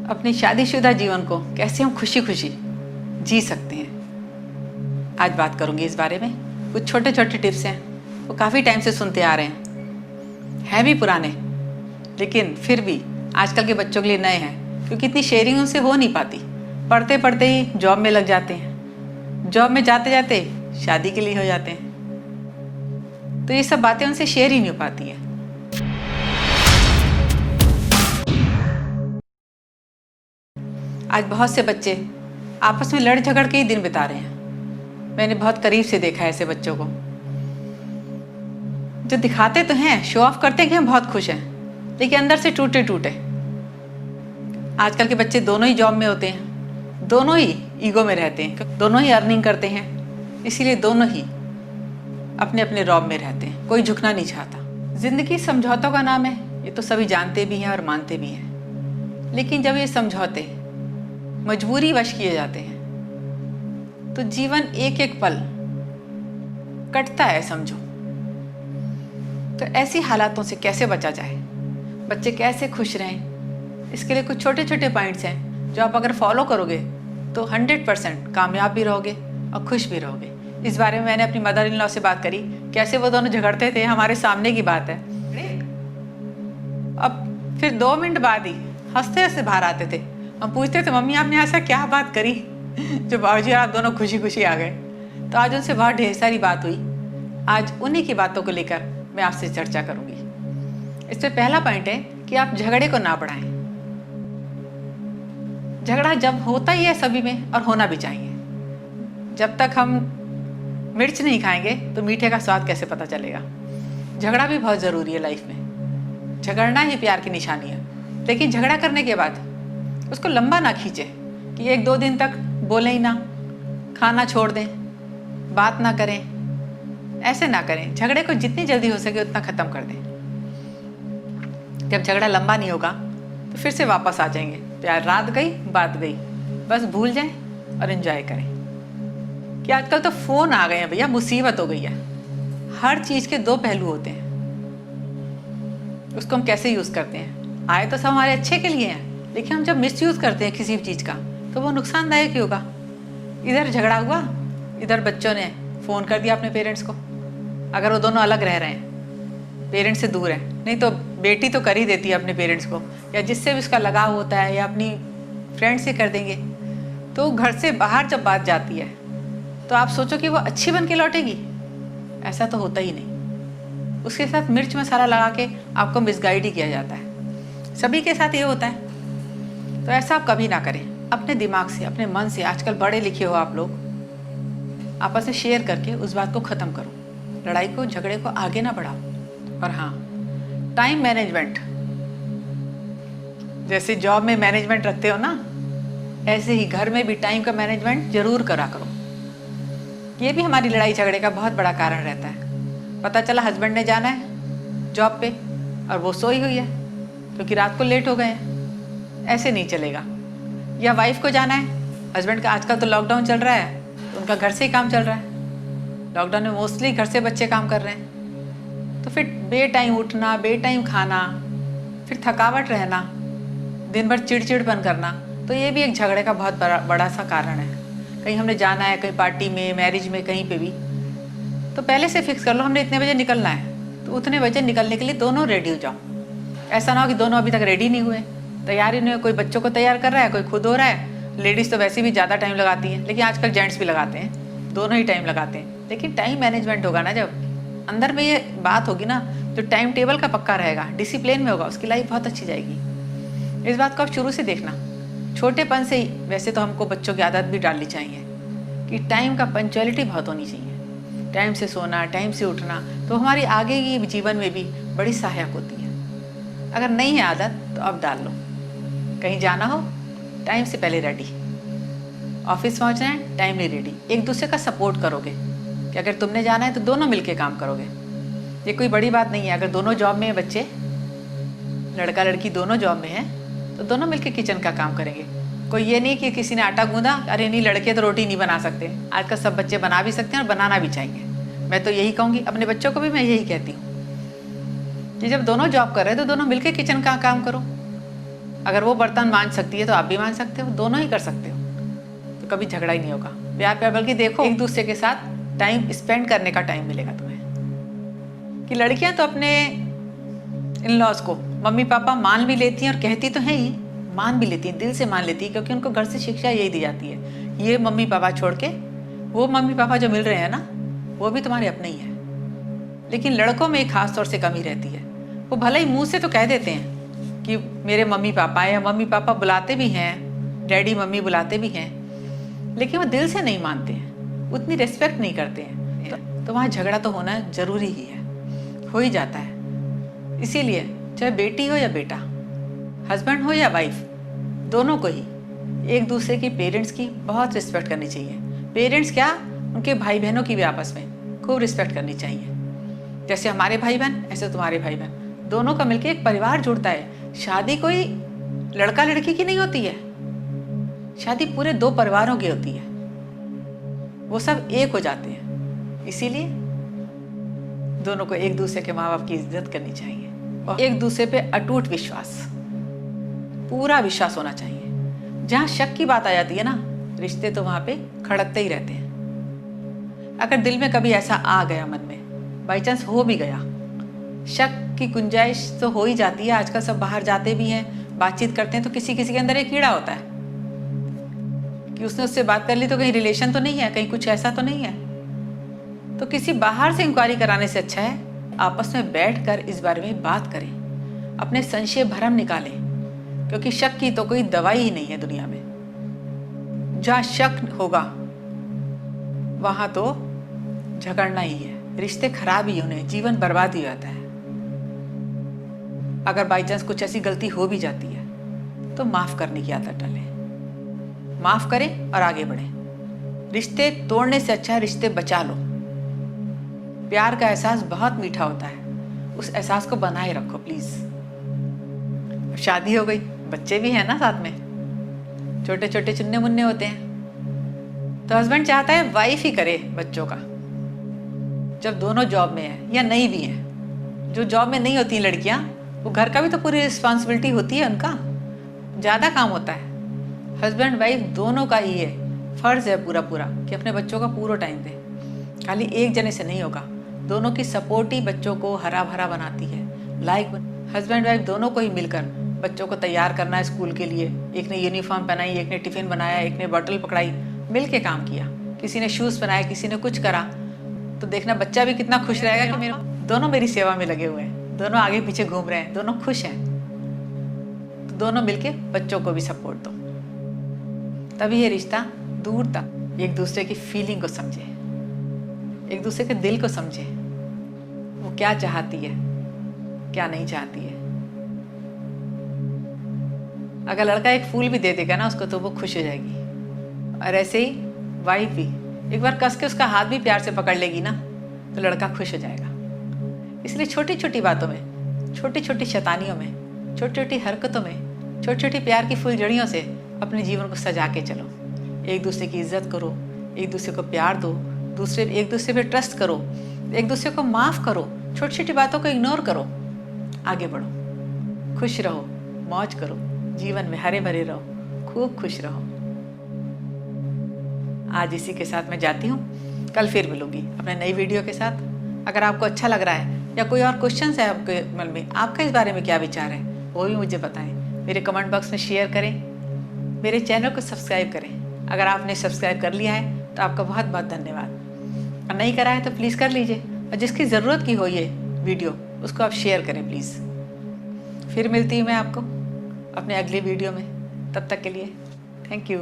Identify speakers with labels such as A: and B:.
A: अपनी शादीशुदा जीवन को कैसे हम खुशी खुशी जी सकते हैं, आज बात करूंगी इस बारे में। कुछ छोटे छोटे टिप्स हैं, वो काफ़ी टाइम से सुनते आ रहे हैं भी पुराने, लेकिन फिर भी आजकल के बच्चों के लिए नए हैं, क्योंकि इतनी शेयरिंग उनसे हो नहीं पाती। पढ़ते पढ़ते ही जॉब में लग जाते हैं, जॉब में जाते जाते शादी के लिए हो जाते हैं, तो ये सब बातें उनसे शेयर ही नहीं हो पाती हैं। आज बहुत से बच्चे आपस में लड़ झगड़ के ही दिन बिता रहे हैं। मैंने बहुत करीब से देखा है ऐसे बच्चों को, जो दिखाते तो हैं, शो ऑफ करते हैं कि हम बहुत खुश हैं, लेकिन अंदर से टूटे टूटे। आजकल के बच्चे दोनों ही जॉब में होते हैं, दोनों ही ईगो में रहते हैं, दोनों ही अर्निंग करते हैं, इसीलिए दोनों ही अपने अपने रॉब में रहते हैं, कोई झुकना नहीं चाहता। जिंदगी समझौतों का नाम है, ये तो सभी जानते भी हैं और मानते भी हैं, लेकिन जब ये समझौते मजबूरी वश किए जाते हैं तो जीवन एक एक पल कटता है, समझो। तो ऐसी हालातों से कैसे बचा जाए, बच्चे कैसे खुश रहें, इसके लिए कुछ छोटे छोटे पॉइंट्स हैं जो आप अगर फॉलो करोगे तो 100% कामयाब भी रहोगे और खुश भी रहोगे। इस बारे में मैंने अपनी मदर इन लॉ से बात करी, कैसे वो दोनों झगड़ते थे, हमारे सामने की बात है। अब फिर 2 मिनट बाद ही हंसते हंसते बाहर आते थे। हम पूछते थे, मम्मी आपने ऐसा क्या बात करी जो बाबूजी आप दोनों खुशी खुशी आ गए। तो आज उनसे बहुत ढेर सारी बात हुई। आज उन्हीं की बातों को लेकर मैं आपसे चर्चा करूंगी। इसमें पहला पॉइंट है कि आप झगड़े को ना बढ़ाएं। झगड़ा जब होता ही है सभी में, और होना भी चाहिए। जब तक हम मिर्च नहीं खाएंगे तो मीठे का स्वाद कैसे पता चलेगा। झगड़ा भी बहुत ज़रूरी है लाइफ में, झगड़ना ही प्यार की निशानी है। लेकिन झगड़ा करने के बाद उसको लंबा ना खींचे कि 1-2 दिन तक बोले ही ना, खाना छोड़ दें, बात ना करें। ऐसे ना करें। झगड़े को जितनी जल्दी हो सके उतना ख़त्म कर दें। जब झगड़ा लंबा नहीं होगा तो फिर से वापस आ जाएंगे। प्यार रात गई बात गई, बस भूल जाएं और एंजॉय करें। कि आजकल तो फ़ोन आ गए हैं भैया, मुसीबत हो गई है। हर चीज़ के 2 पहलू होते हैं, उसको हम कैसे यूज़ करते हैं। आए तो सब हमारे अच्छे के लिए हैं, लेकिन हम जब मिसयूज़ करते हैं किसी भी चीज़ का तो वो नुकसानदायक ही होगा। इधर झगड़ा हुआ, इधर बच्चों ने फ़ोन कर दिया अपने पेरेंट्स को। अगर वो दोनों अलग रह रहे हैं, पेरेंट्स से दूर हैं, नहीं तो बेटी तो कर ही देती है अपने पेरेंट्स को, या जिससे भी उसका लगाव होता है, या अपनी फ्रेंड से कर देंगे। तो घर से बाहर जब बात जाती है तो आप सोचो कि वो अच्छी बन के लौटेगी, ऐसा तो होता ही नहीं। उसके साथ मिर्च मसाला लगा के आपको मिसगाइड ही किया जाता है। सभी के साथ ये होता है, तो ऐसा आप कभी ना करें। अपने दिमाग से, अपने मन से, आजकल पढ़े लिखे हो आप लोग, आपस में शेयर करके उस बात को ख़त्म करो। लड़ाई को, झगड़े को आगे ना बढ़ाओ। और हाँ, टाइम मैनेजमेंट, जैसे जॉब में मैनेजमेंट रखते हो ना, ऐसे ही घर में भी टाइम का मैनेजमेंट जरूर करा करो। ये भी हमारी लड़ाई झगड़े का बहुत बड़ा कारण रहता है। पता चला हस्बैंड ने जाना है जॉब पे और वो सोई हुई है क्योंकि रात को लेट हो गए हैं, ऐसे नहीं चलेगा। या वाइफ को जाना है, हस्बैंड का आजकल तो लॉकडाउन चल रहा है तो उनका घर से ही काम चल रहा है। लॉकडाउन में मोस्टली घर से बच्चे काम कर रहे हैं, तो फिर बेटाइम उठना, बेटाइम खाना, फिर थकावट रहना, दिन भर चिड़चिड़पन करना, तो ये भी एक झगड़े का बहुत बड़ा सा कारण है। कहीं हमने जाना है, कहीं पार्टी में, मैरिज में, कहीं पे भी, तो पहले से फिक्स कर लो हमने इतने बजे निकलना है, तो उतने बजे निकलने के लिए दोनों रेडी हो जाओ। ऐसा ना हो कि दोनों अभी तक रेडी नहीं हुए, तैयारी नहीं, कोई बच्चों को तैयार कर रहा है, कोई खुद हो रहा है। लेडीज़ तो वैसे भी ज़्यादा टाइम लगाती हैं, लेकिन आजकल जेंट्स भी लगाते हैं, दोनों ही टाइम लगाते हैं। लेकिन टाइम मैनेजमेंट होगा ना, जब अंदर में ये बात होगी ना, जो टाइम टेबल का पक्का रहेगा, डिसिप्लिन में होगा, उसकी लाइफ बहुत अच्छी जाएगी। इस बात को आप शुरू से देखना, छोटेपन से ही। वैसे तो हमको बच्चों की आदत भी डालनी चाहिए कि टाइम का पंक्चुअलिटी बहुत होनी चाहिए। टाइम से सोना, टाइम से उठना, तो हमारी आगे की जीवन में भी बड़ी सहायक होती है। अगर नहीं है आदत तो अब डाल लो। कहीं जाना हो, टाइम से पहले रेडी। ऑफिस पहुंचना है, टाइमली रेडी। एक दूसरे का सपोर्ट करोगे कि अगर तुमने जाना है तो दोनों मिलके काम करोगे। ये कोई बड़ी बात नहीं है। अगर दोनों जॉब में है बच्चे, लड़का लड़की दोनों जॉब में है, तो दोनों मिलके किचन का काम करेंगे। कोई ये नहीं कि किसी ने आटा गूंदा, अरे नहीं लड़के तो रोटी नहीं बना सकते। आजकल सब बच्चे बना भी सकते हैं और बनाना भी चाहिए। मैं तो यही कहूँगी, अपने बच्चों को भी मैं यही कहती हूँ कि जब दोनों जॉब कर रहे हैं तो दोनों मिलके किचन का काम करो। अगर वो बर्तन मांज सकती है तो आप भी मांज सकते हो, दोनों ही कर सकते हो, तो कभी झगड़ा ही नहीं होगा। प्यार प्यार बल्कि देखो एक दूसरे के साथ टाइम स्पेंड करने का टाइम मिलेगा तुम्हें। कि लड़कियां तो अपने इन लॉज को मम्मी पापा मान भी लेती हैं और कहती तो है ही, मान भी लेती हैं, दिल से मान लेती है, क्योंकि उनको घर से शिक्षा यही दी जाती है, ये मम्मी पापा छोड़ के वो मम्मी पापा जो मिल रहे हैं ना, वो भी तुम्हारे अपने ही है। लेकिन लड़कों में एक खास तौर से कमी रहती है, वो भले ही मुंह से तो कह देते हैं कि मेरे मम्मी पापा हैं, या मम्मी पापा बुलाते भी हैं, डैडी मम्मी बुलाते भी हैं, लेकिन वो दिल से नहीं मानते हैं, उतनी रिस्पेक्ट नहीं करते हैं। तो वहाँ झगड़ा तो होना जरूरी ही है, हो ही जाता है। इसीलिए चाहे बेटी हो या बेटा, हस्बैंड हो या वाइफ, दोनों को ही एक दूसरे की पेरेंट्स की बहुत रिस्पेक्ट करनी चाहिए। पेरेंट्स क्या, उनके भाई बहनों की भी आपस में खूब रिस्पेक्ट करनी चाहिए। जैसे हमारे भाई बहन ऐसे तुम्हारे भाई बहन, दोनों का मिलकर एक परिवार जुड़ता है। शादी कोई लड़का लड़की की नहीं होती है, शादी पूरे दो परिवारों की होती है, वो सब एक हो जाते हैं। इसीलिए दोनों को एक दूसरे के माँ बाप की इज्जत करनी चाहिए और एक दूसरे पे अटूट विश्वास, पूरा विश्वास होना चाहिए। जहाँ शक की बात आ जाती है ना, रिश्ते तो वहाँ पे खड़कते ही रहते हैं। अगर दिल में कभी ऐसा आ गया, मन में बाई चांस हो भी गया, शक की गुंजाइश तो हो ही जाती है। आजकल सब बाहर जाते भी हैं, बातचीत करते हैं, तो किसी किसी के अंदर एक कीड़ा होता है कि उसने उससे बात कर ली तो कहीं रिलेशन तो नहीं है, कहीं कुछ ऐसा तो नहीं है। तो किसी बाहर से इंक्वायरी कराने से अच्छा है आपस में बैठकर इस बारे में बात करें, अपने संशय भरम निकालें, क्योंकि शक की तो कोई दवाई ही नहीं है दुनिया में। जहाँ शक होगा वहां तो झगड़ना ही है, रिश्ते खराब ही होने, जीवन बर्बाद ही होता है। अगर बाई चांस कुछ ऐसी गलती हो भी जाती है तो माफ करने की आदत डालें, माफ करें और आगे बढ़ें। रिश्ते तोड़ने से अच्छा रिश्ते बचा लो। प्यार का एहसास बहुत मीठा होता है, उस एहसास को बनाए रखो प्लीज। शादी हो गई, बच्चे भी हैं ना साथ में, छोटे छोटे चुन्ने मुन्ने होते हैं, तो हस्बैंड चाहता है वाइफ ही करे बच्चों का। जब दोनों जॉब में है या नहीं भी है, जो जॉब में नहीं होती लड़कियां, वो घर का भी तो पूरी रिस्पॉन्सिबिलिटी होती है, उनका ज़्यादा काम होता है। हस्बैंड वाइफ दोनों का ही है, फर्ज है पूरा पूरा कि अपने बच्चों का पूरा टाइम दें। खाली एक जने से नहीं होगा, दोनों की सपोर्ट ही बच्चों को हरा भरा बनाती है। हस्बैंड वाइफ दोनों को ही मिलकर बच्चों को तैयार करना है स्कूल के लिए। एक ने यूनिफॉर्म पहनाई, एक ने टिफिन बनाया, एक ने बॉटल पकड़ाई, मिल के काम किया। किसी ने शूज़ बनाए, किसी ने कुछ करा, तो देखना बच्चा भी कितना खुश रहेगा कि दोनों मेरी सेवा में लगे हुए हैं, दोनों आगे पीछे घूम रहे हैं, दोनों खुश हैं। तो दोनों मिलके बच्चों को भी सपोर्ट दो, तभी ये रिश्ता दूर तक एक दूसरे की फीलिंग को समझे, एक दूसरे के दिल को समझे, वो क्या चाहती है क्या नहीं चाहती है। अगर लड़का एक फूल भी दे देगा ना उसको, तो वो खुश हो जाएगी। और ऐसे ही वाइफ भी एक बार कस के उसका हाथ भी प्यार से पकड़ लेगी ना, तो लड़का खुश हो जाएगा। इसलिए छोटी छोटी बातों में, छोटी छोटी शैतानियों में, छोटी छोटी हरकतों में, छोटी छोटी प्यार की फुलझड़ियों से अपने जीवन को सजा के चलो। एक दूसरे की इज्जत करो, एक दूसरे को प्यार दो, एक दूसरे पे ट्रस्ट करो, एक दूसरे को माफ़ करो, छोटी छोटी बातों को इग्नोर करो, आगे बढ़ो, खुश रहो, मौज करो, जीवन में हरे भरे रहो, खूब खुश रहो। आज इसी के साथ मैं जाती हूँ, कल फिर मिलूंगी अपने नई वीडियो के साथ। अगर आपको अच्छा लग रहा है या कोई और क्वेश्चन है आपके मन में, आपका इस बारे में क्या विचार है, वो भी मुझे बताएं, मेरे कमेंट बॉक्स में शेयर करें, मेरे चैनल को सब्सक्राइब करें। अगर आपने सब्सक्राइब कर लिया है तो आपका बहुत बहुत धन्यवाद, और नहीं करा है तो प्लीज़ कर लीजिए, और जिसकी ज़रूरत की हो ये वीडियो उसको आप शेयर करें प्लीज़। फिर मिलती हूँ मैं आपको अपने अगली वीडियो में, तब तक के लिए थैंक यू।